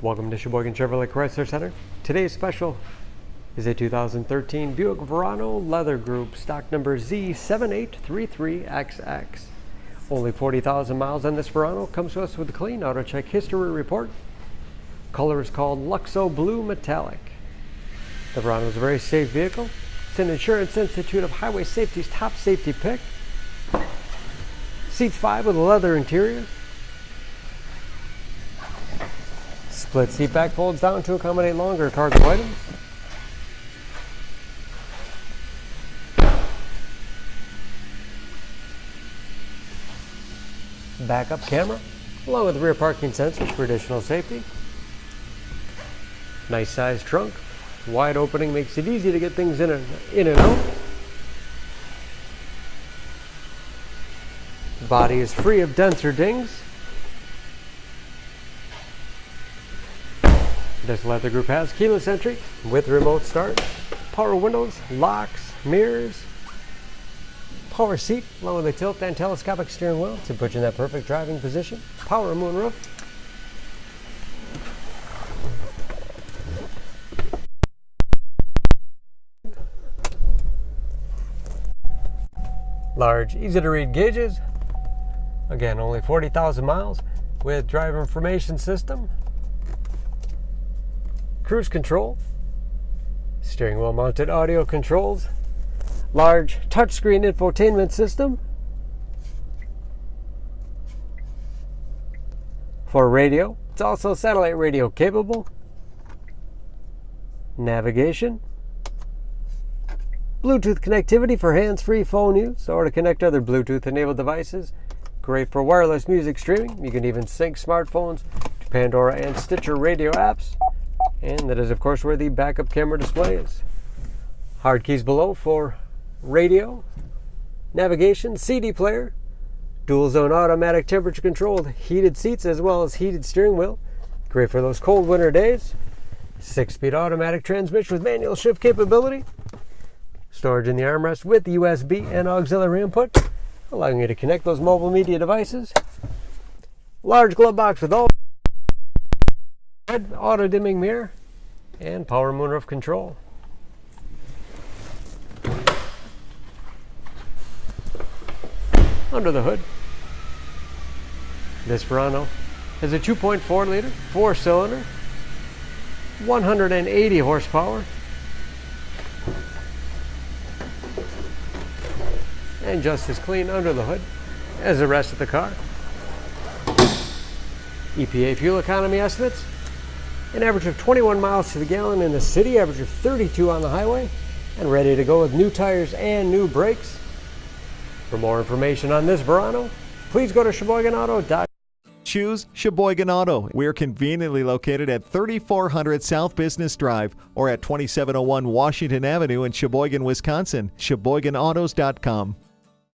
Welcome to Sheboygan Chevrolet Chrysler Center. Today's special is a 2013 Buick Verano Leather Group, stock number Z7833XX. Only 40,000 miles on this Verano. Comes to us with a clean auto check history report. Color is called Luxo Blue Metallic. The Verano is a very safe vehicle. It's an Insurance Institute of Highway Safety's top safety pick. Seats 5 with a leather interior. Split seat back folds down to accommodate longer cargo items. Backup camera, along with rear parking sensors for additional safety. Nice sized trunk. Wide opening makes it easy to get things in and out. The body is free of dents or dings. This leather group has keyless entry with remote start, power windows, locks, mirrors, power seat, along with a tilt and telescopic steering wheel to put you in that perfect driving position, power moonroof. Large, easy to read gauges. Again, only 40,000 miles with driver information system. Cruise control, steering wheel mounted audio controls, large touchscreen infotainment system. For radio, it's also satellite radio capable. Navigation, Bluetooth connectivity for hands-free phone use or to connect other Bluetooth enabled devices. Great for wireless music streaming. You can even sync smartphones to Pandora and Stitcher radio apps. And that is, of course, where the backup camera display is. Hard keys below for radio, navigation, CD player, dual zone automatic temperature controlled heated seats as well as heated steering wheel. Great for those cold winter days. 6-speed automatic transmission with manual shift capability. Storage in the armrest with USB and auxiliary input, allowing you to connect those mobile media devices. Large glove box with all auto dimming mirror and power moonroof control. Under the hood, this Verano has a 2.4 liter 4-cylinder, 180 horsepower, and just as clean under the hood as the rest of the car. EPA fuel economy estimates: an average of 21 miles to the gallon in the city, average of 32 on the highway, and ready to go with new tires and new brakes. For more information on this Verano, please go to SheboyganAuto.com. Choose Sheboygan Auto. We're conveniently located at 3400 South Business Drive or at 2701 Washington Avenue in Sheboygan, Wisconsin. SheboyganAutos.com.